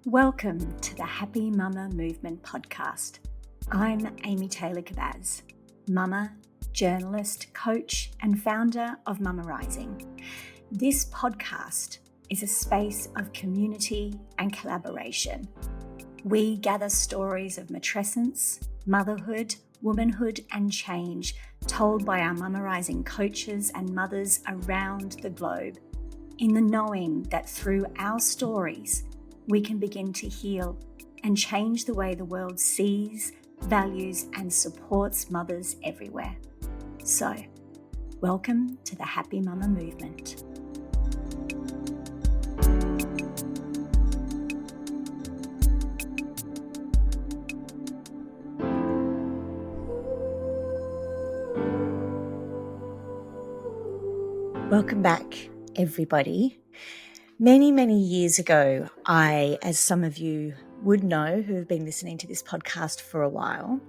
Welcome to the Happy Mama Movement podcast. I'm Amy Taylor-Kabbaz, mama, journalist, coach, and founder of Mama Rising. This podcast is a space of community and collaboration. We gather stories of matrescence, motherhood, womanhood, and change told by our Mama Rising coaches and mothers around the globe, in the knowing that through our stories, we can begin to heal and change the way the world sees, values, and supports mothers everywhere. So, welcome to the Happy Mama Movement. Welcome back, everybody. Many years ago, as some of you would know who have been listening to this podcast for a while,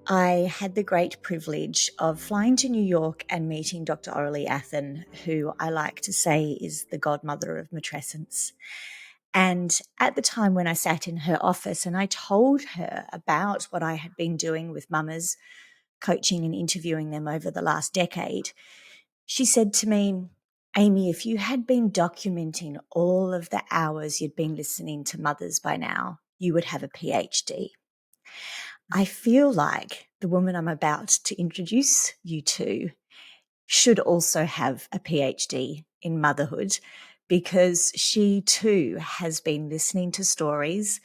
I had the great privilege of flying to New York and meeting Dr. Aurelie Athen, who I like to say is the godmother of matrescence. And at the time when I sat in her office and I told her about what I had been doing with mamas, coaching and interviewing them over the last decade, she said to me, Amy, if you had been documenting all of the hours you'd been listening to mothers by now, you would have a PhD. I feel like the woman I'm about to introduce you to should also have a PhD in motherhood, because she too has been listening to stories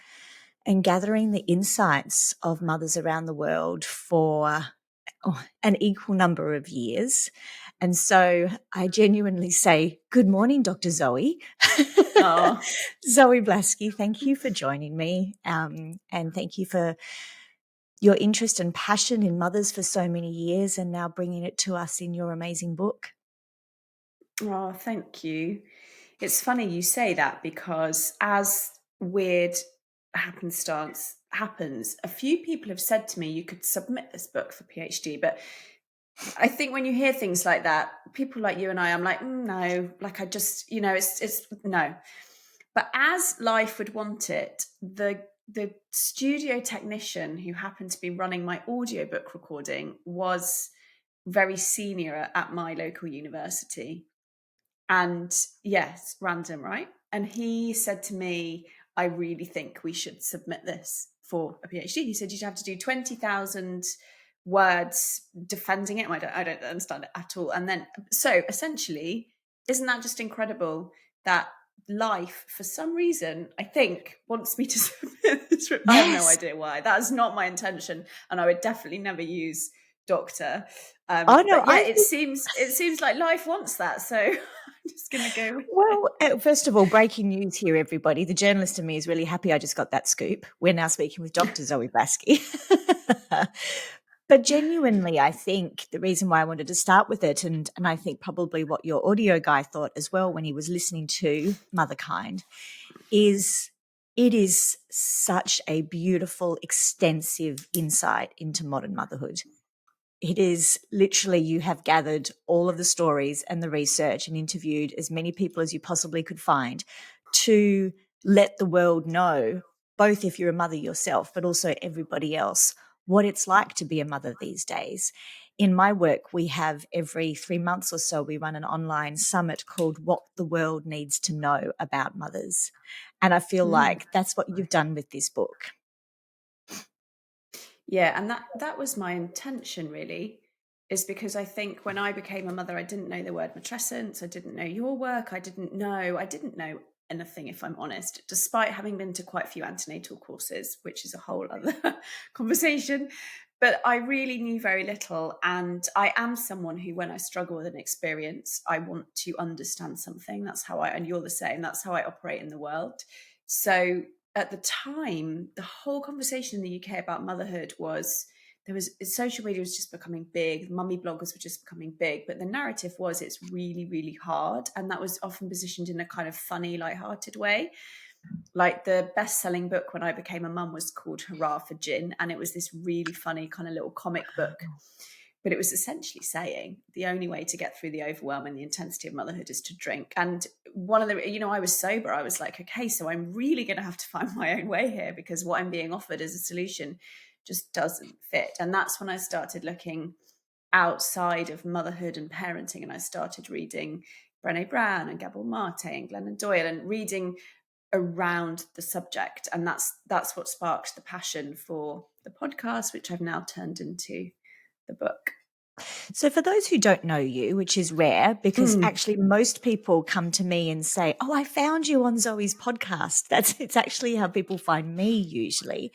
and gathering the insights of mothers around the world for an equal number of years. And so I genuinely say, good morning, Dr. Zoe. Oh. Zoe Blaskey, thank you for joining me. And thank you for your interest and passion in mothers for so many years and now bringing it to us in your amazing book. Oh, thank you. It's funny you say that, because as weird happenstance happens, a few people have said to me, you could submit this book for PhD, but I think when you hear things like that, people like you and I'm like, no, like I just, it's no. But as life would want it, the studio technician who happened to be running my audiobook recording was very senior at my local university. And yes, random, right? And he said to me, I really think we should submit this for a PhD. He said you'd have to do 20,000 words defending it. I don't understand it at all. And then, so essentially, isn't that just incredible that life, for some reason, I think, wants me to submit this? Yes. I have no idea why. That is not my intention. And I would definitely never use doctor. It seems like life wants that. So I'm just going to go with it. First of all, breaking news here, everybody. The journalist in me is really happy I just got that scoop. We're now speaking with Dr. Zoe Blaskey. But genuinely, I think the reason why I wanted to start with it, and I think probably what your audio guy thought as well when he was listening to Motherkind, is it is such a beautiful, extensive insight into modern motherhood. It is literally, you have gathered all of the stories and the research and interviewed as many people as you possibly could find to let the world know, both if you're a mother yourself, but also everybody else, what it's like to be a mother these days. In my work, we have every 3 months or so, we run an online summit called What the World Needs to Know About Mothers. And I feel like that's what you've done with this book. Yeah, and that was my intention, really, is because I think when I became a mother, I didn't know the word matrescence. I didn't know your work. I didn't know anything, if I'm honest, despite having been to quite a few antenatal courses, which is a whole other conversation. But I really knew very little. And I am someone who, when I struggle with an experience, I want to understand something. That's how and you're the same, that's how I operate in the world. So at the time, the whole conversation in the UK about motherhood social media was just becoming big. Mummy bloggers were just becoming big, but the narrative was it's really, really hard. And that was often positioned in a kind of funny, lighthearted way. Like the best-selling book when I became a mum was called Hurrah for Gin. And it was this really funny kind of little comic book. But it was essentially saying the only way to get through the overwhelm and the intensity of motherhood is to drink. And one of the, I was sober. I was like, okay, so I'm really going to have to find my own way here, because what I'm being offered as a solution just doesn't fit. And that's when I started looking outside of motherhood and parenting. And I started reading Brené Brown and Gabrielle Marte and Glennon Doyle, and reading around the subject. And that's what sparked the passion for the podcast, which I've now turned into the book. So for those who don't know you, which is rare, because actually most people come to me and say, oh, I found you on Zoe's podcast. It's actually how people find me usually.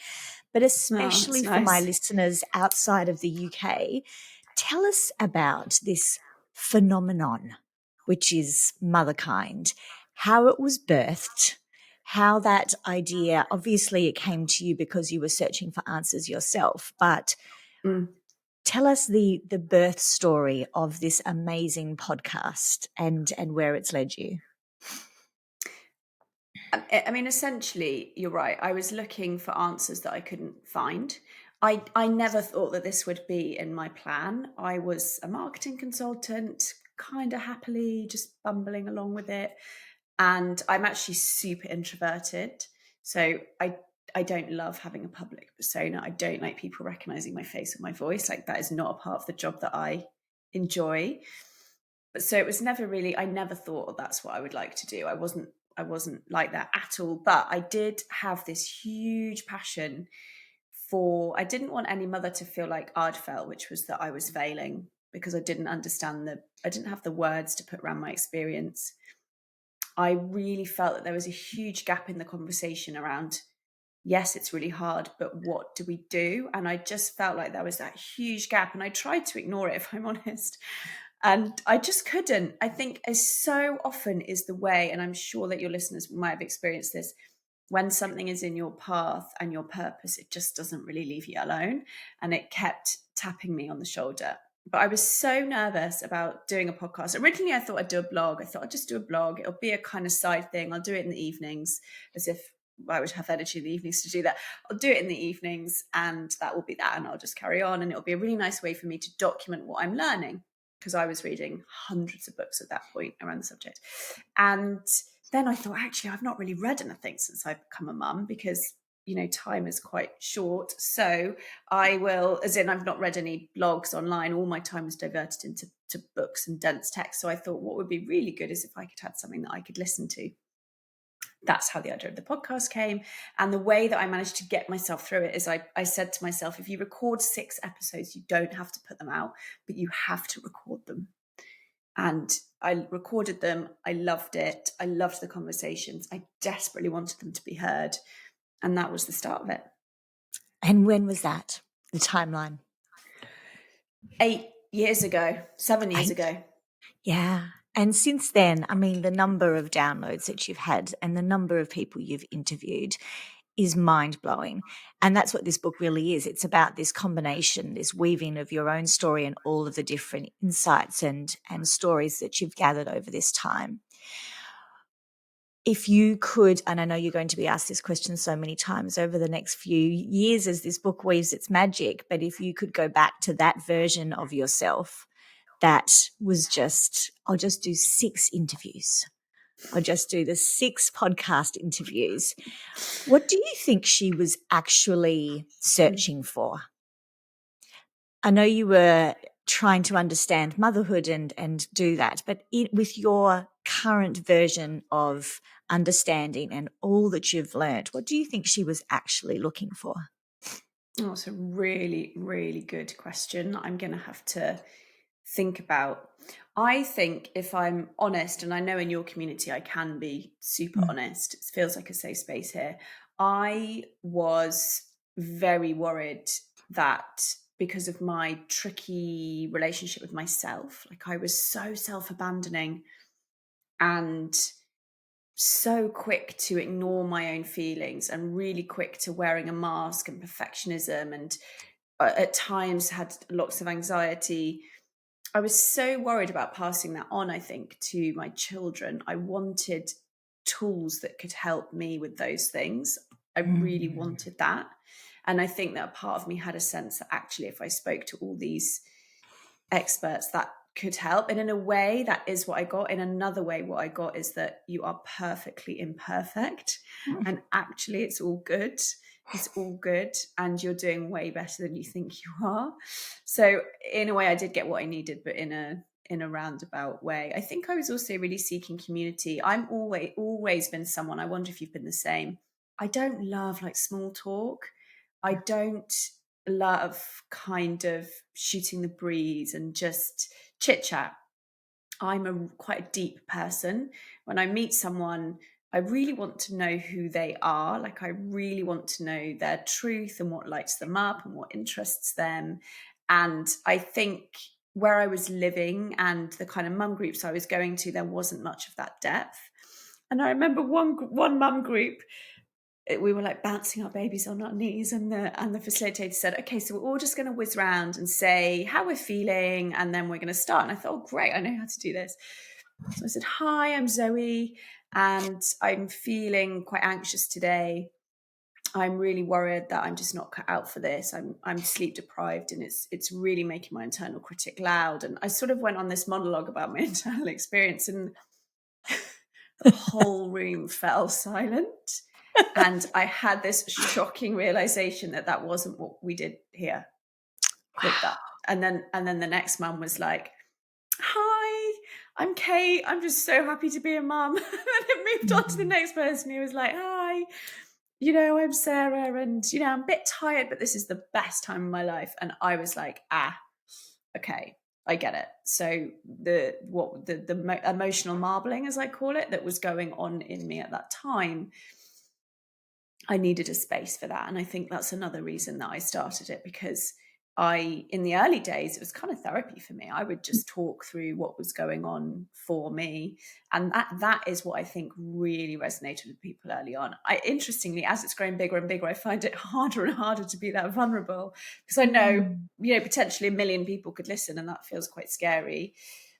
But especially for my listeners outside of the UK, tell us about this phenomenon, which is Motherkind, how it was birthed, how that idea, obviously it came to you because you were searching for answers yourself, but tell us the birth story of this amazing podcast and where it's led you. I mean, essentially, you're right. I was looking for answers that I couldn't find. I never thought that this would be in my plan. I was a marketing consultant, kind of happily just bumbling along with it. And I'm actually super introverted. So I don't love having a public persona. I don't like people recognizing my face or my voice. Like, that is not a part of the job that I enjoy. But so it was never really, I never thought that's what I would like to do. I wasn't like that at all. But I did have this huge passion for, I didn't want any mother to feel like I'd felt, which was that I was failing, because I didn't understand I didn't have the words to put around my experience. I really felt that there was a huge gap in the conversation around, yes, it's really hard, but what do we do? And I just felt like there was that huge gap, and I tried to ignore it, if I'm honest. And I just couldn't. I think, as so often is the way, and I'm sure that your listeners might have experienced this, when something is in your path and your purpose, it just doesn't really leave you alone. And it kept tapping me on the shoulder. But I was so nervous about doing a podcast. Originally, I thought I'd do a blog. I thought I'd just do a blog. It'll be a kind of side thing. I'll do it in the evenings, as if I would have energy in the evenings to do that. I'll do it in the evenings, and that will be that. And I'll just carry on. And it'll be a really nice way for me to document what I'm learning, because I was reading hundreds of books at that point around the subject. And then I thought, actually, I've not really read anything since I've become a mum, because time is quite short. So I will, as in, I've not read any blogs online. All my time was diverted into books and dense text. So I thought, what would be really good is if I could have something that I could listen to. That's how the idea of the podcast came. And the way that I managed to get myself through it is I said to myself, if you record 6 episodes, you don't have to put them out, but you have to record them. And I recorded them. I loved it. I loved the conversations. I desperately wanted them to be heard. And that was the start of it. And when was that, the timeline? 8 years ago, 7 years ago. Yeah. And since then, I mean, the number of downloads that you've had and the number of people you've interviewed is mind-blowing. And that's what this book really is. It's about this combination, this weaving of your own story and all of the different insights and stories that you've gathered over this time. If you could, and I know you're going to be asked this question so many times over the next few years as this book weaves its magic, but if you could go back to that version of yourself that was just, I'll just do 6 interviews. I'll just do the 6 podcast interviews. What do you think she was actually searching for? I know you were trying to understand motherhood and do that, but with your current version of understanding and all that you've learned, what do you think she was actually looking for? Oh, it's a really, really good question. I'm going to have to think about. I think, if I'm honest, and I know in your community I can be super honest, it feels like a safe space here. I was very worried that, because of my tricky relationship with myself, like I was so self-abandoning and so quick to ignore my own feelings, and really quick to wearing a mask and perfectionism, and at times had lots of anxiety. I was so worried about passing that on, I think, to my children. I wanted tools that could help me with those things. I really wanted that. And I think that a part of me had a sense that, actually, if I spoke to all these experts that could help. And in a way, that is what I got. In another way, what I got is that you are perfectly imperfect. And actually, it's all good. It's all good. And you're doing way better than you think you are. So in a way, I did get what I needed, but in a roundabout way. I think I was also really seeking community. I'm always been someone, I wonder if you've been the same. I don't love like small talk. I don't love kind of shooting the breeze and just chit chat. I'm quite a deep person. When I meet someone, I really want to know who they are. Like, I really want to know their truth and what lights them up and what interests them. And I think where I was living and the kind of mum groups I was going to, there wasn't much of that depth. And I remember one mum group, we were like bouncing our babies on our knees, and the facilitator said, okay, so we're all just going to whiz around and say how we're feeling, and then we're going to start. And I thought, oh, great, I know how to do this. So I said, hi, I'm Zoe, and I'm feeling quite anxious today. I'm really worried that I'm just not cut out for this. I'm sleep deprived, and it's really making my internal critic loud. And I sort of went on this monologue about my internal experience, and the whole room fell silent. And I had this shocking realization that wasn't what we did here. That. And then the next mum was like, hi, I'm Kate. I'm just so happy to be a mum. And then it moved on to the next person who was like, hi, I'm Sarah, and, I'm a bit tired, but this is the best time of my life. And I was like, okay, I get it. So the emotional marbling, as I call it, that was going on in me at that time, I needed a space for that. And I think that's another reason that I started it, because in the early days, it was kind of therapy for me. I would just talk through what was going on for me. And that is what I think really resonated with people early on. Interestingly, as it's growing bigger and bigger, I find it harder and harder to be that vulnerable, because I know, potentially 1 million people could listen, and that feels quite scary.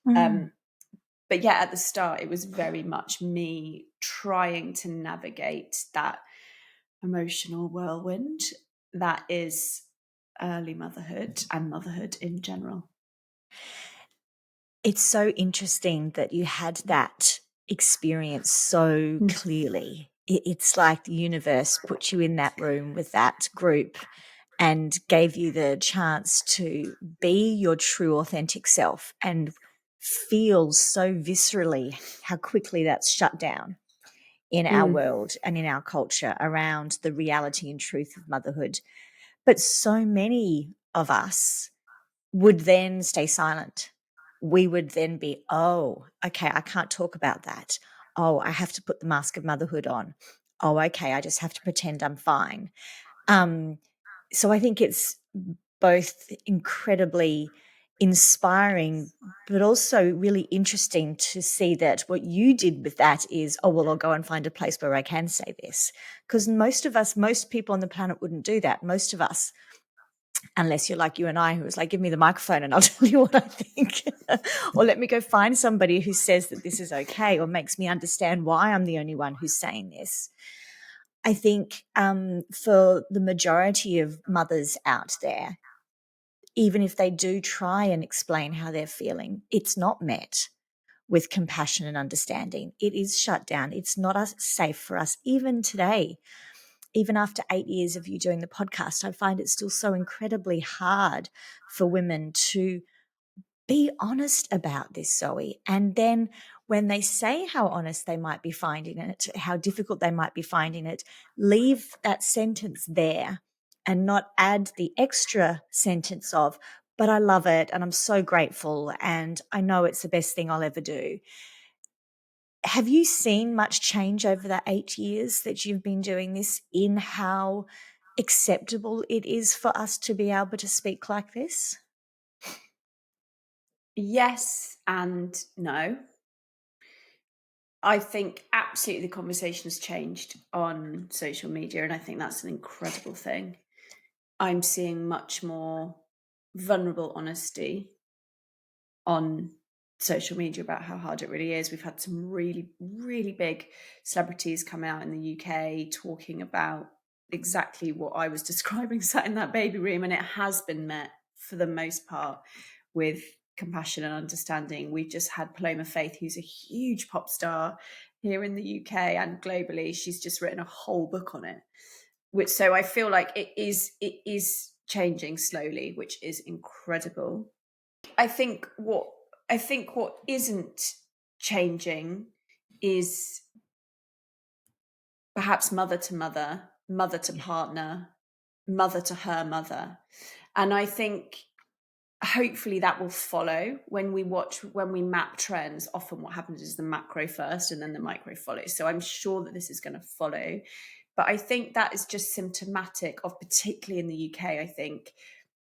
But yeah, at the start, it was very much me trying to navigate that emotional whirlwind that is early motherhood and motherhood in general. It's so interesting that you had that experience so clearly. It's like the universe put you in that room with that group and gave you the chance to be your true authentic self and feel so viscerally how quickly that's shut down in our world and in our culture around the reality and truth of motherhood. But so many of us would then stay silent. We would then be, oh, okay, I can't talk about that. Oh, I have to put the mask of motherhood on. Oh, okay, I just have to pretend I'm fine. So I think it's both incredibly inspiring, but also really interesting to see that what you did with that is, oh, well, I'll go and find a place where I can say this. Because most people on the planet wouldn't do that. Most of us, unless you're like you and I, who was like, give me the microphone and I'll tell you what I think. Or let me go find somebody who says that this is okay, or makes me understand why I'm the only one who's saying this. I think for the majority of mothers out there, even if they do try and explain how they're feeling, it's not met with compassion and understanding. It is shut down. It's not safe for us. Even today, even after 8 years of you doing the podcast, I find it still so incredibly hard for women to be honest about this, Zoe. And then when they say how honest they might be finding it, how difficult they might be finding it, leave that sentence there and not add the extra sentence of, but I love it and I'm so grateful and I know it's the best thing I'll ever do. Have you seen much change over the 8 years that you've been doing this in how acceptable it is for us to be able to speak like this? Yes and no. I think absolutely the conversation has changed on social media, and I think that's an incredible thing. I'm seeing much more vulnerable honesty on social media about how hard it really is. We've had some really, really big celebrities come out in the UK talking about exactly what I was describing, sat in that baby room, and it has been met for the most part with compassion and understanding. We've just had Paloma Faith, who's a huge pop star here in the UK and globally. She's just written a whole book on it. So I feel like it is changing slowly, which is incredible. I think what isn't changing is perhaps mother to mother, mother to partner, mother to her mother. And I think hopefully that will follow when we map trends. Often what happens is the macro first and then the micro follows. So I'm sure that this is going to follow. But I think that is just symptomatic of, particularly in the UK, I think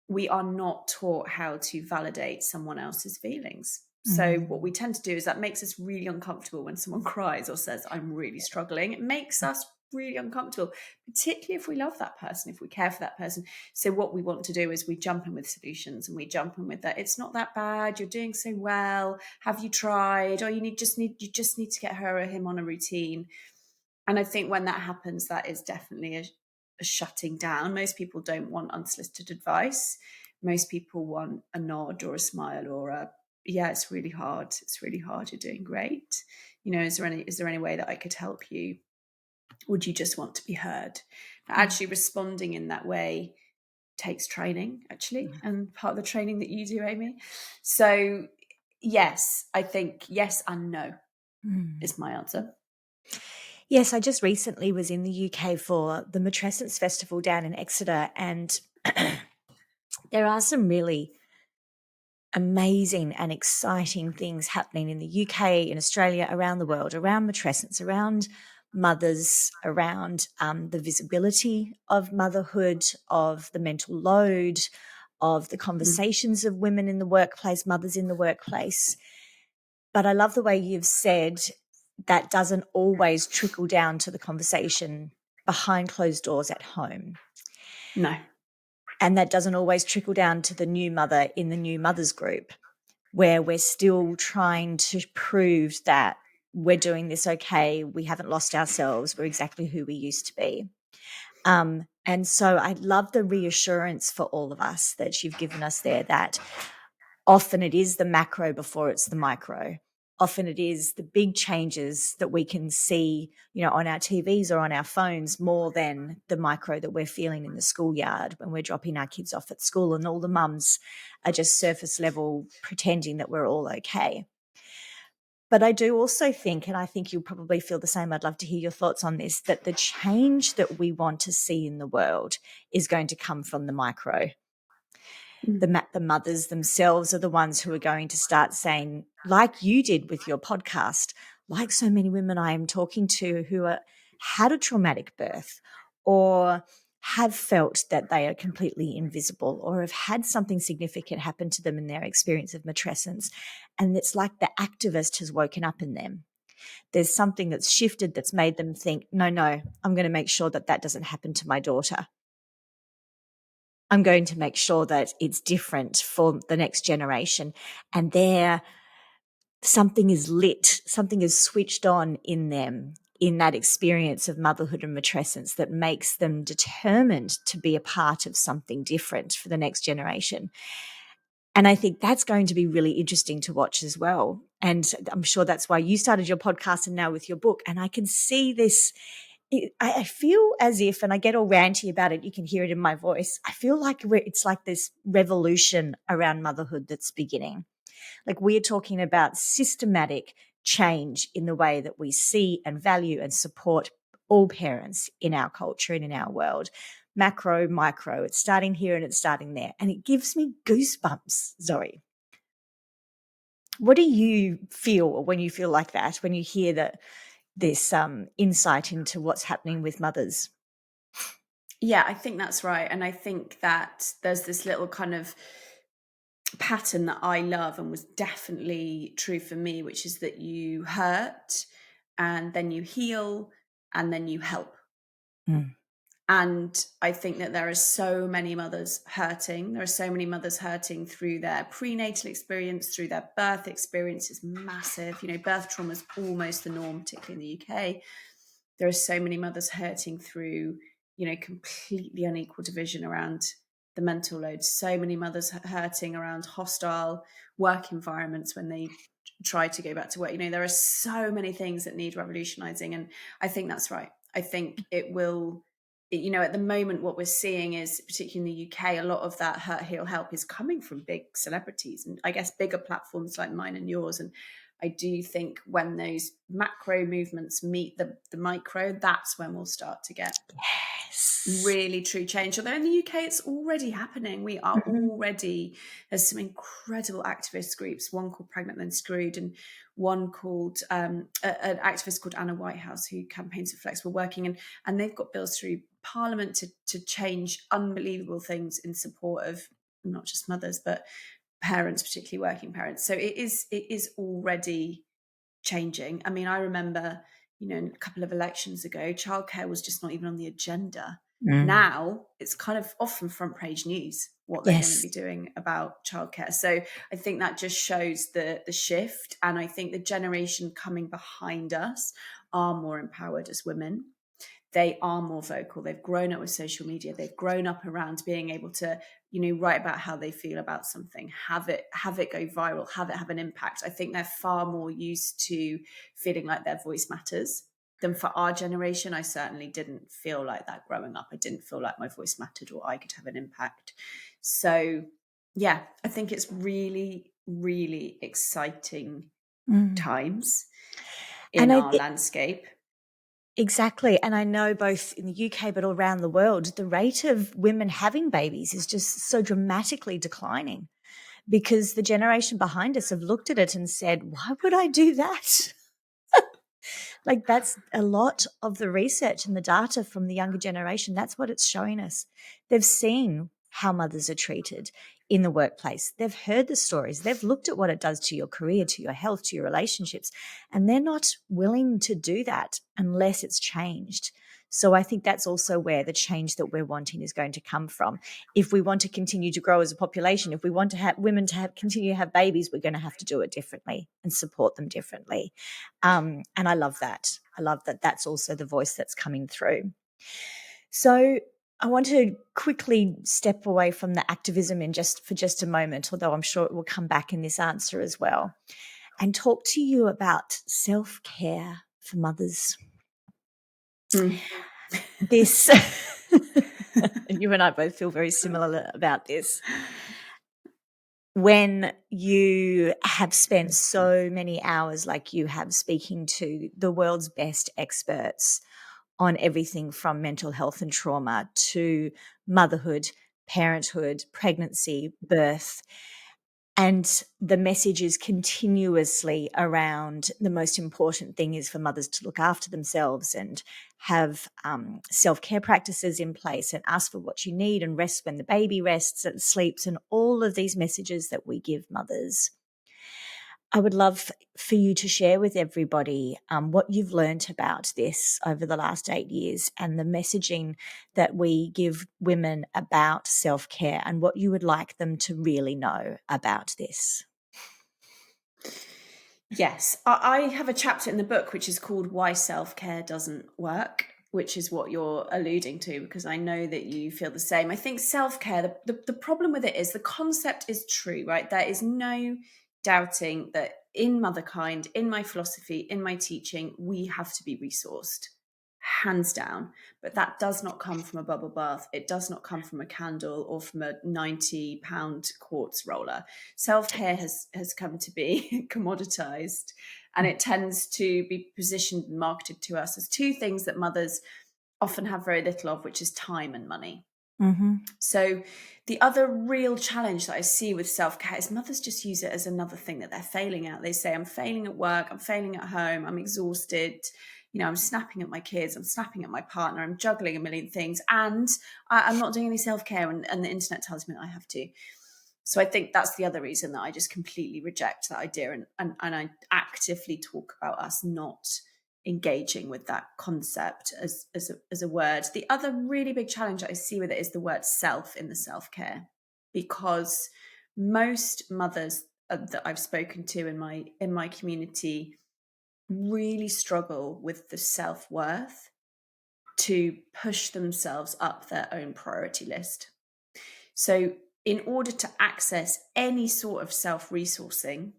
we are not taught how to validate someone else's feelings. So what we tend to do is that makes us really uncomfortable when someone cries or says, I'm really struggling. It makes us really uncomfortable, particularly if we love that person, if we care for that person. So what we want to do is we jump in with solutions, and we jump in with that. It's not that bad. You're doing so well. Have you tried? Or you just need to get her or him on a routine. And I think when that happens, that is definitely a shutting down. Most people don't want unsolicited advice. Most people want a nod or a smile or yeah, it's really hard. It's really hard. You're doing great. Is there any way that I could help you? Would you just want to be heard? Actually responding in that way takes training, actually, and part of the training that you do, Amy. So yes, I think yes and no is my answer. Yes, I just recently was in the UK for the Matrescence Festival down in Exeter, and there are some really amazing and exciting things happening in the UK, in Australia, around the world, around matrescence, around mothers, around the visibility of motherhood, of the mental load, of the conversations of women in the workplace, mothers in the workplace. But I love the way you've said that doesn't always trickle down to the conversation behind closed doors at home. No. And that doesn't always trickle down to the new mother in the new mothers group, where we're still trying to prove that we're doing this okay, we haven't lost ourselves, we're exactly who we used to be. And so I love the reassurance for all of us that you've given us there, that often it is the macro before it's the micro. Often it is the big changes that we can see, on our TVs or on our phones, more than the micro that we're feeling in the schoolyard when we're dropping our kids off at school, and all the mums are just surface level pretending that we're all okay. But I do also think, and I think you'll probably feel the same, I'd love to hear your thoughts on this, that the change that we want to see in the world is going to come from the micro. The mothers themselves are the ones who are going to start saying, like you did with your podcast, like so many women I am talking to who had a traumatic birth or have felt that they are completely invisible or have had something significant happen to them in their experience of matrescence. And it's like the activist has woken up in them. There's something that's shifted that's made them think, no, I'm going to make sure that doesn't happen to my daughter. I'm going to make sure that it's different for the next generation. And something is lit, something is switched on in them in that experience of motherhood and matrescence that makes them determined to be a part of something different for the next generation. And I think that's going to be really interesting to watch as well. And I'm sure that's why you started your podcast and now with your book. And I can see this. I feel as if, and I get all ranty about it, you can hear it in my voice, I feel like it's like this revolution around motherhood that's beginning. Like we're talking about systematic change in the way that we see and value and support all parents in our culture and in our world. Macro, micro, it's starting here and it's starting there. And it gives me goosebumps, Zoe. What do you feel when you feel like that, when you hear this insight into what's happening with mothers? Yeah, I think that's right. And I think that there's this little kind of pattern that I love and was definitely true for me, which is that you hurt and then you heal and then you help. And I think that there are so many mothers hurting. There are so many mothers hurting through their prenatal experience, through their birth experience is massive. Birth trauma is almost the norm, particularly in the UK. There are so many mothers hurting through, completely unequal division around the mental load. So many mothers hurting around hostile work environments when they try to go back to work. There are so many things that need revolutionizing, and I think that's right. I think it will. At the moment, what we're seeing is, particularly in the UK, a lot of that hurt, heal, help is coming from big celebrities and I guess bigger platforms like mine and yours. And I do think when those macro movements meet the micro, that's when we'll start to get really true change. Although in the UK, it's already happening. We are already, there's some incredible activist groups, one called Pregnant Then Screwed and one called, an activist called Anna Whitehouse, who campaigns for flexible working. And they've got bills through Parliament to change unbelievable things in support of not just mothers, but parents, particularly working parents. So it is already changing. I mean, I remember, a couple of elections ago, childcare was just not even on the agenda. Now it's kind of often front page news what they're going to be doing about childcare. So I think that just shows the shift. And I think the generation coming behind us are more empowered as women. They are more vocal. They've grown up with social media. They've grown up around being able to, write about how they feel about something, have it go viral, have it have an impact. I think they're far more used to feeling like their voice matters than for our generation. I certainly didn't feel like that growing up. I didn't feel like my voice mattered or I could have an impact. So, yeah, I think it's really, really exciting times in our landscape. Exactly. And I know both in the UK but all around the world, the rate of women having babies is just so dramatically declining because the generation behind us have looked at it and said, why would I do that? Like that's a lot of the research and the data from the younger generation. That's what it's showing us. They've seen how mothers are treated in the workplace. They've heard the stories. They've looked at what it does to your career, to your health, to your relationships, and they're not willing to do that unless it's changed. So I think that's also where the change that we're wanting is going to come from. If we want to continue to grow as a population, if we want to have women to continue to have babies, we're going to have to do it differently and support them differently. And I love that. I love that that's also the voice that's coming through. So I want to quickly step away from the activism for just a moment, although I'm sure it will come back in this answer as well, and talk to you about self-care for mothers. This, you and I both feel very similar about this. When you have spent so many hours like you have speaking to the world's best experts on everything from mental health and trauma to motherhood, parenthood, pregnancy, birth, and the message is continuously around the most important thing is for mothers to look after themselves and have self-care practices in place and ask for what you need and rest when the baby rests and sleeps and all of these messages that we give mothers. I would love for you to share with everybody what you've learned about this over the last 8 years and the messaging that we give women about self-care and what you would like them to really know about this. Yes, I have a chapter in the book which is called Why Self-Care Doesn't Work, which is what you're alluding to, because I know that you feel the same. I think self-care, the problem with it is the concept is true, right? There is no doubting that in Motherkind, in my philosophy, in my teaching, we have to be resourced, hands down. But that does not come from a bubble bath. It does not come from a candle or from a £90 quartz roller. Self-care has come to be commoditized, and it tends to be positioned and marketed to us as two things that mothers often have very little of, which is time and money. So the other real challenge that I see with self-care is mothers just use it as another thing that they're failing at. They say, I'm failing at work, I'm failing at home, I'm exhausted, I'm snapping at my kids, I'm snapping at my partner, I'm juggling a million things, and I'm not doing any self-care, and the internet tells me that I have to. So I think that's the other reason that I just completely reject that idea, and I actively talk about us not engaging with that concept as a word. The other really big challenge that I see with it is the word self in the self-care, because most mothers that I've spoken to in my community really struggle with the self-worth to push themselves up their own priority list. So in order to access any sort of self-resourcing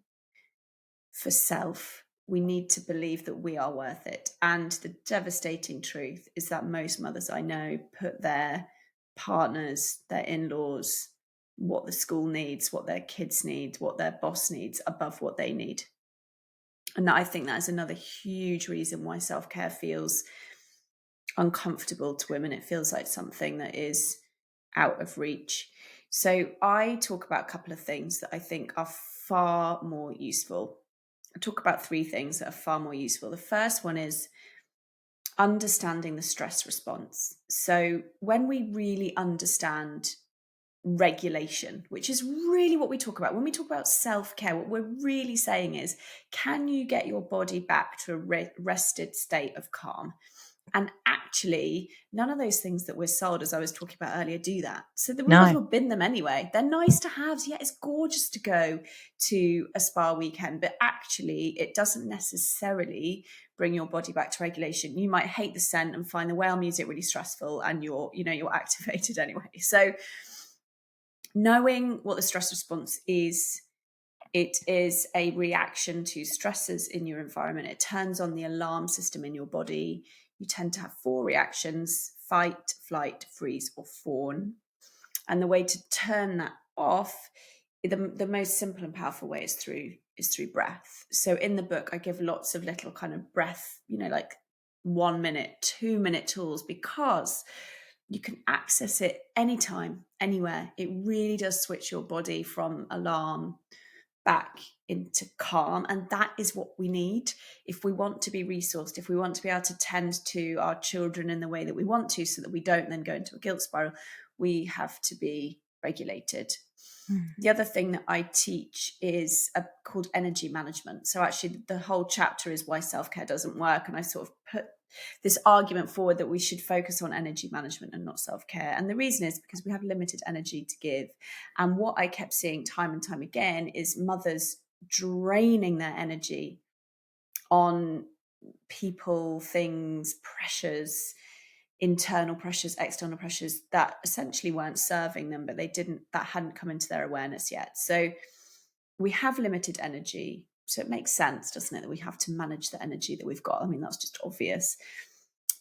for self, we need to believe that we are worth it. And the devastating truth is that most mothers I know put their partners, their in-laws, what the school needs, what their kids need, what their boss needs above what they need. And I think that is another huge reason why self-care feels uncomfortable to women. It feels like something that is out of reach. So I talk about a couple of things that I think are far more useful. I talk about three things that are far more useful. The first one is understanding the stress response. So when we really understand regulation, which is really what we talk about. When we talk about self-care, what we're really saying is, can you get your body back to a rested state of calm? And actually, none of those things that we're sold, as I was talking about earlier, do that. So we might as well bin them anyway. They're nice to have. Yeah, it's gorgeous to go to a spa weekend, but actually it doesn't necessarily bring your body back to regulation. You might hate the scent and find the whale music really stressful, and you're activated anyway. So knowing what the stress response is, it is a reaction to stresses in your environment. It turns on the alarm system in your body. You tend to have 4 reactions: fight, flight, freeze, or fawn. And the way to turn that off, the most simple and powerful way is through breath. So in the book, I give lots of little kind of breath, like 1 minute, 2 minute tools, because you can access it anytime, anywhere. It really does switch your body from alarm back into calm. And that is what we need if we want to be resourced, if we want to be able to tend to our children in the way that we want to, so that we don't then go into a guilt spiral. We have to be regulated. The other thing that I teach is called energy management. So actually the whole chapter is why self-care doesn't work. And I sort of put this argument forward that we should focus on energy management and not self-care. And the reason is because we have limited energy to give. And what I kept seeing time and time again is mothers draining their energy on people, things, pressures, internal pressures, external pressures that essentially weren't serving them, but that hadn't come into their awareness yet. So we have limited energy. So it makes sense, doesn't it, that we have to manage the energy that we've got. I mean, that's just obvious.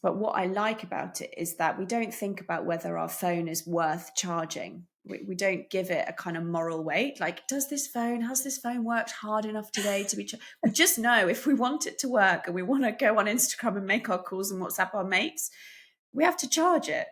But what I like about it is that we don't think about whether our phone is worth charging. We don't give it a kind of moral weight. Like, has this phone worked hard enough today to be charged? We just know if we want it to work and we want to go on Instagram and make our calls and WhatsApp our mates, we have to charge it.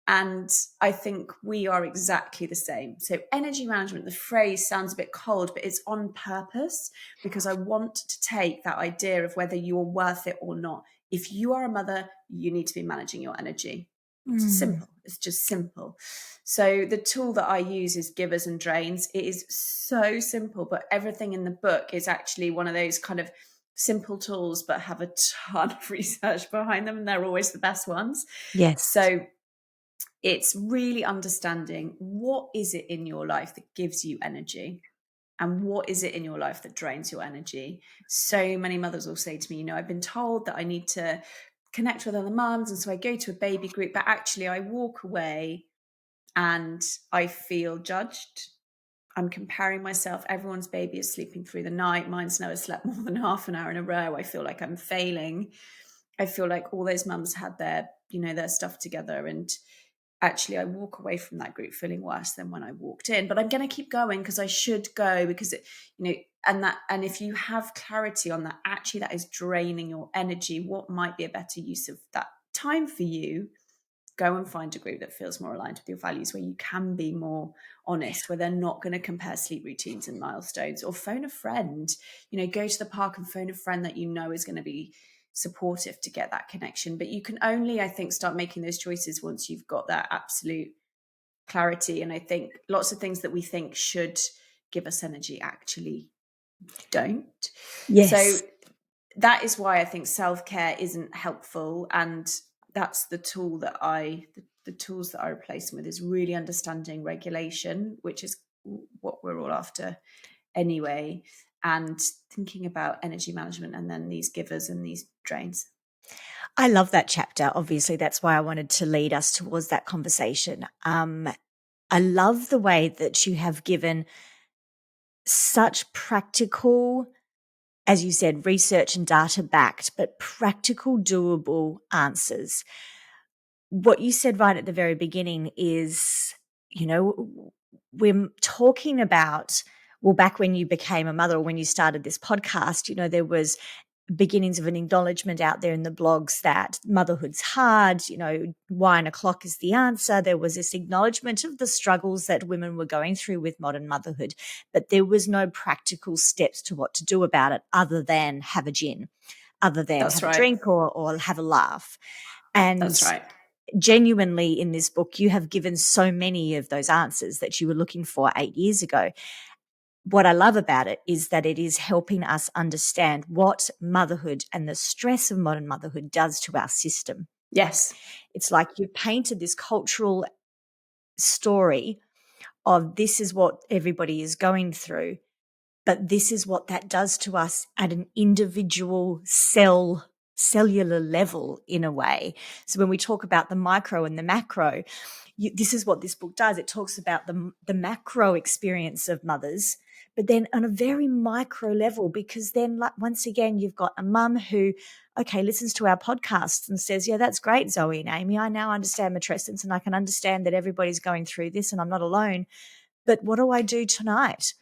And I think we are exactly the same. So energy management, the phrase sounds a bit cold, but it's on purpose, because I want to take that idea of whether you're worth it or not. If you are a mother, you need to be managing your energy. It's simple. It's just simple. So the tool that I use is givers and drains. It is so simple, but everything in the book is actually one of those kind of simple tools, but have a ton of research behind them, and they're always the best ones. Yes. So it's really understanding, what is it in your life that gives you energy, and what is it in your life that drains your energy. So many mothers will say to me, I've been told that I need to connect with other mums, and so I go to a baby group, but actually I walk away and I feel judged. I'm comparing myself. Everyone's baby is sleeping through the night. Mine's never slept more than half an hour in a row. I feel like I'm failing. I feel like all those mums had their stuff together, and actually I walk away from that group feeling worse than when I walked in. But I'm going to keep going because I should go, because and if you have clarity on that, actually that is draining your energy. What might be a better use of that time for you? Go and find a group that feels more aligned with your values, where you can be more honest, where they're not going to compare sleep routines and milestones. Or phone a friend, go to the park and phone a friend that is going to be supportive to get that connection. But you can only, I think, start making those choices once you've got that absolute clarity. And I think lots of things that we think should give us energy actually don't. Yes. So that is why I think self-care isn't helpful. And that's the tool that the tools that I replace them with, is really understanding regulation, which is what we're all after anyway, and thinking about energy management, and then these givers and these drains. I love that chapter. Obviously, that's why I wanted to lead us towards that conversation. I love the way that you have given such practical, as you said, research and data backed, but practical, doable answers. What you said right at the very beginning is, we're talking about, well, back when you became a mother or when you started this podcast, there was beginnings of an acknowledgement out there in the blogs that motherhood's hard, wine o'clock is the answer. There was this acknowledgement of the struggles that women were going through with modern motherhood, but there was no practical steps to what to do about it other than have a gin, other than That's have a right. drink or have a laugh. And That's right. genuinely in this book, you have given so many of those answers that you were looking for 8 years ago. What I love about it is that it is helping us understand what motherhood and the stress of modern motherhood does to our system. Yes. It's like you've painted this cultural story of this is what everybody is going through, but this is what that does to us at an individual cellular level in a way. So when we talk about the micro and the macro, this is what this book does. It talks about the macro experience of mothers, but then on a very micro level, because then once again, you've got a mum who, okay, listens to our podcasts and says, yeah, that's great, Zoe and Amy. I now understand matrescence and I can understand that everybody's going through this and I'm not alone. But what do I do tonight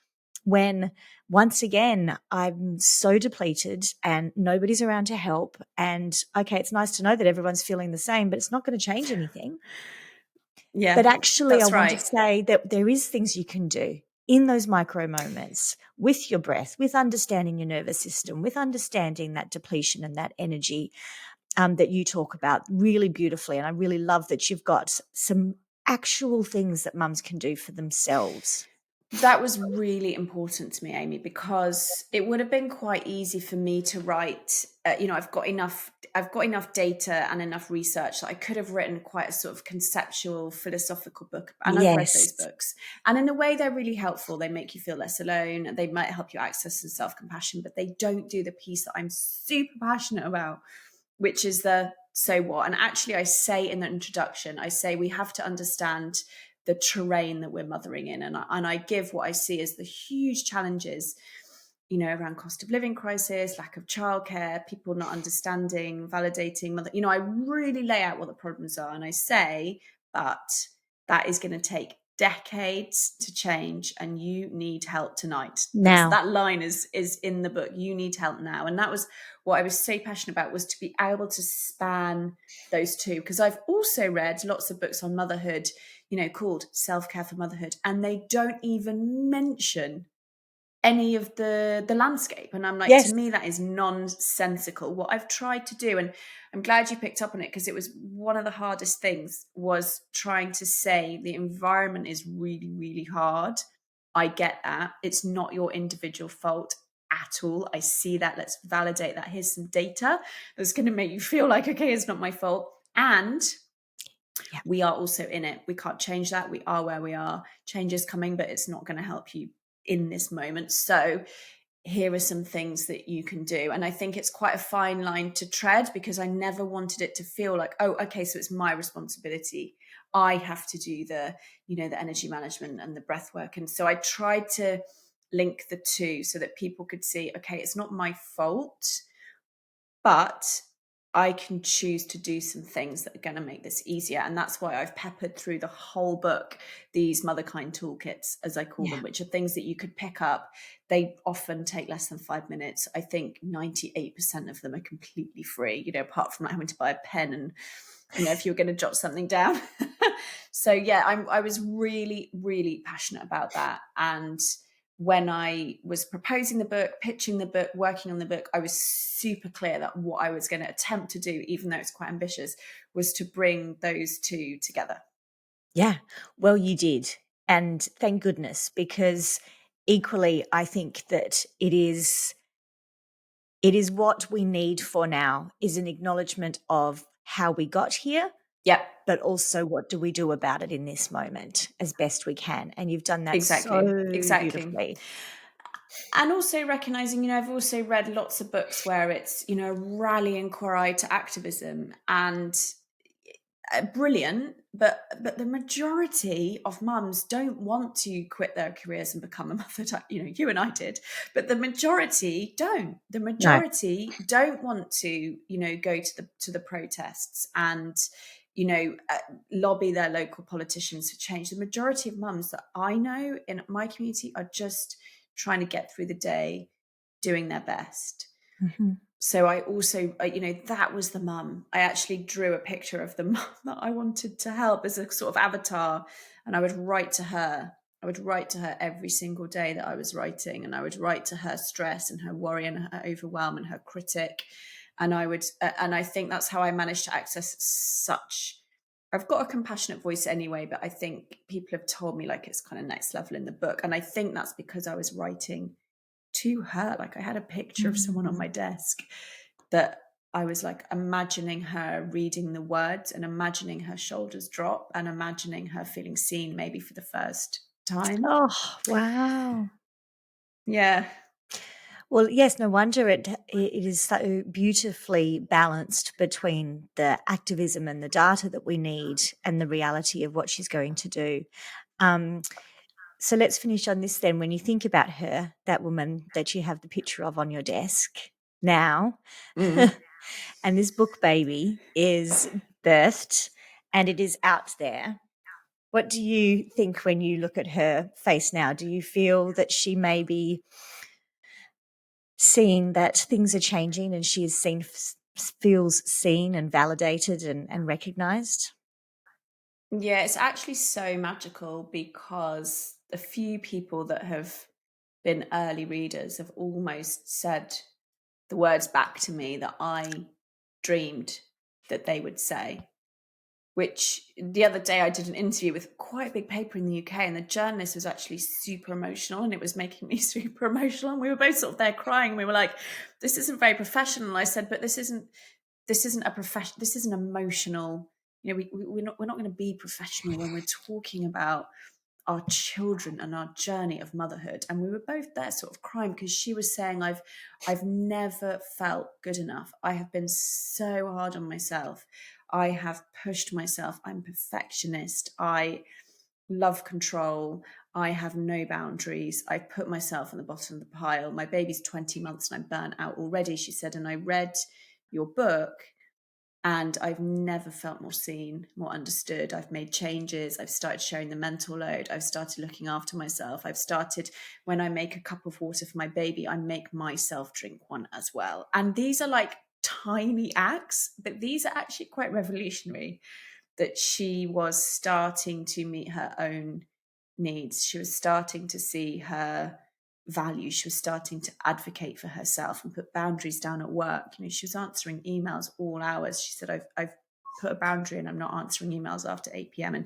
when once again I'm so depleted and nobody's around to help? And okay, it's nice to know that everyone's feeling the same, but it's not going to change anything. Yeah, But actually, I that's want to right. say that there is things you can do in those micro moments with your breath, with understanding your nervous system, with understanding that depletion and that energy that you talk about really beautifully. And I really love that you've got some actual things that mums can do for themselves. That was really important to me, Amy, because it would have been quite easy for me to write. I've got enough data and enough research that I could have written quite a sort of conceptual, philosophical book. And I've read those Yes. books, and in a way, they're really helpful. They make you feel less alone. They might help you access some self-compassion, but they don't do the piece that I'm super passionate about, which is the so what. And actually, I say in the introduction, I say we have to understand the terrain that we're mothering in. And I give what I see as the huge challenges, around cost of living crisis, lack of childcare, people not understanding, validating mother. I really lay out what the problems are. And I say, but that is going to take decades to change and you need help tonight. Now. That line is in the book. You need help now. And that was what I was so passionate about, was to be able to span those two. Because I've also read lots of books on motherhood, called Self-Care for Motherhood, and they don't even mention any of the landscape. And I'm like, Yes. to me, that is nonsensical. What I've tried to do, and I'm glad you picked up on it, because it was one of the hardest things, was trying to say the environment is really, really hard. I get that. It's not your individual fault at all. I see that. Let's validate that. Here's some data that's going to make you feel like, okay, it's not my fault. And we are also in it. We can't change that. We are where we are. Change is coming, but it's not going to help you in this moment. So here are some things that you can do. And I think it's quite a fine line to tread, because I never wanted it to feel like, oh, okay, so it's my responsibility. I have to do the energy management and the breath work. And so I tried to link the two so that people could see, okay, it's not my fault, but I can choose to do some things that are going to make this easier. And that's why I've peppered through the whole book these Motherkind toolkits, as I call them, which are things that you could pick up. They often take less than 5 minutes. I think 98% of them are completely free, apart from having to buy a pen and, if you're going to jot something down. So, yeah, I was really, really passionate about that. And when I was proposing the book, pitching the book, working on the book, I was super clear that what I was going to attempt to do, even though it's quite ambitious, was to bring those two together. Yeah, well, you did. And thank goodness, because equally, I think that it is what we need for now, is an acknowledgement of how we got here. Yeah. But also, what do we do about it in this moment as best we can? And you've done that Exactly. so beautifully. And also recognizing, I've also read lots of books where it's, rallying cry to activism. And brilliant, but the majority of mums don't want to quit their careers and become a mother. You and I did, but the majority don't. The No. majority don't want to, go to the protests and, lobby their local politicians for change. The majority of mums that I know in my community are just trying to get through the day, doing their best. Mm-hmm. So I also, that was the mum. I actually drew a picture of the mum that I wanted to help as a sort of avatar. And I would write to her. I would write to her every single day that I was writing. And I would write to her stress and her worry and her overwhelm and her critic. And I think that's how I managed to access I've got a compassionate voice anyway, but I think people have told me like it's kind of next level in the book. And I think that's because I was writing to her. Like I had a picture of someone on my desk that I was like imagining her reading the words and imagining her shoulders drop and imagining her feeling seen maybe for the first time. Oh, wow. Yeah. Well, yes, no wonder it is so beautifully balanced between the activism and the data that we need and the reality of what she's going to do. So let's finish on this then. When you think about her, that woman that you have the picture of on your desk now, and this book baby is birthed and it is out there. What do you think when you look at her face now? Do you feel that she may be seeing that things are changing and she is feels seen and validated and recognized? Yeah, it's actually so magical because a few people that have been early readers have almost said the words back to me that I dreamed that they would say. Which the other day I did an interview with quite a big paper in the UK, and the journalist was actually super emotional, and it was making me super emotional. And we were both sort of there crying. And we were like, "This isn't very professional." And I said, "But this isn't a profession. This is an emotional. We're not going to be professional when we're talking about our children and our journey of motherhood." And we were both there sort of crying because she was saying, I've never felt good enough. I have been so hard on myself. I have pushed myself. I'm perfectionist. I love control. I have no boundaries. I put myself on the bottom of the pile. My baby's 20 months and I'm burnt out already, she said. And I read your book and I've never felt more seen, more understood. I've made changes. I've started sharing the mental load. I've started looking after myself. I've started, when I make a cup of water for my baby, I make myself drink one as well. And these are like tiny acts, but these are actually quite revolutionary, that she was starting to meet her own needs. She was starting to see her values. She was starting to advocate for herself and put boundaries down at work. She was answering emails all hours. She said, I've put a boundary and I'm not answering emails after 8 p.m. And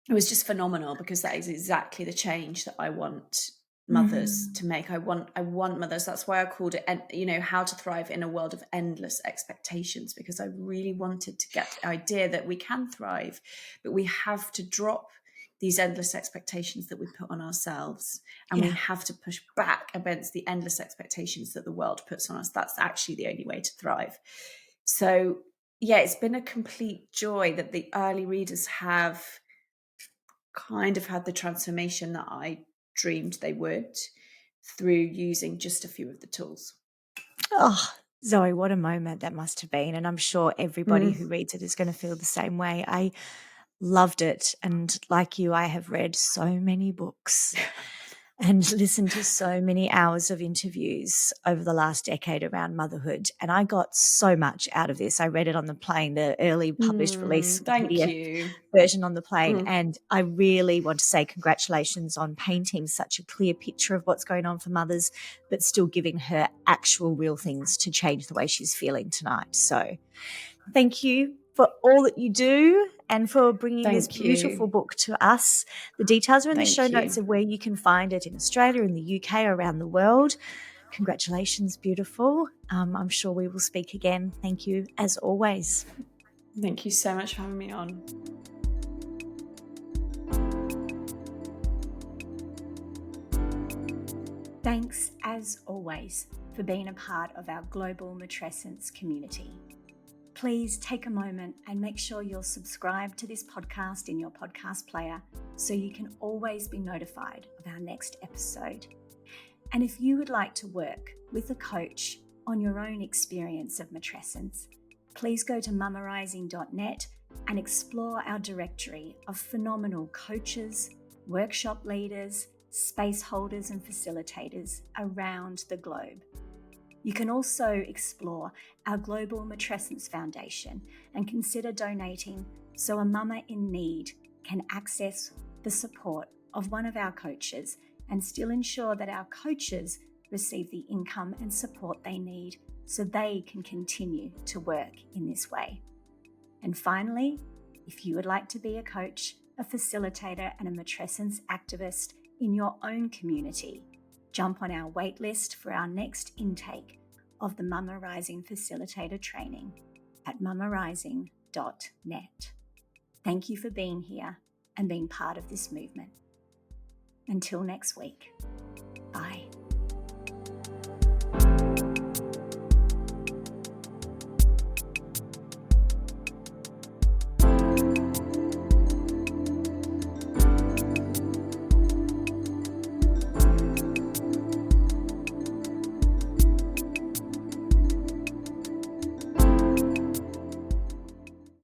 it was just phenomenal because that is exactly the change that I want mothers to make. I want mothers. That's why I called it, How to Thrive in a World of Endless Expectations, because I really wanted to get the idea that we can thrive, but we have to drop these endless expectations that we put on ourselves, and we have to push back against the endless expectations that the world puts on us. That's actually the only way to thrive. So yeah, it's been a complete joy that the early readers have kind of had the transformation that I dreamed they would through using just a few of the tools. Oh, Zoe, what a moment that must have been. And I'm sure everybody who reads it is going to feel the same way. I loved it. And like you, I have read so many books and listened to so many hours of interviews over the last decade around motherhood. And I got so much out of this. I read it on the plane, the early published release Thank PDF you. version on the plane. And I really want to say congratulations on painting such a clear picture of what's going on for mothers, but still giving her actual real things to change the way she's feeling tonight. So thank you for all that you do and for bringing this beautiful book to us. The details are in the show notes of where you can find it in Australia, in the UK, around the world. Congratulations, beautiful. I'm sure we will speak again. Thank you, as always. Thank you so much for having me on. Thanks, as always, for being a part of our global matrescence community. please take a moment and make sure you're subscribed to this podcast in your podcast player so you can always be notified of our next episode. And if you would like to work with a coach on your own experience of matrescence, please go to mamarising.net and explore our directory of phenomenal coaches, workshop leaders, space holders and facilitators around the globe. You can also explore our Global Matrescence Foundation and consider donating so a mama in need can access the support of one of our coaches and still ensure that our coaches receive the income and support they need so they can continue to work in this way. And finally, if you would like to be a coach, a facilitator, and a matrescence activist in your own community, jump on our waitlist for our next intake of the Mama Rising Facilitator Training at mamarising.net. Thank you for being here and being part of this movement. Until next week.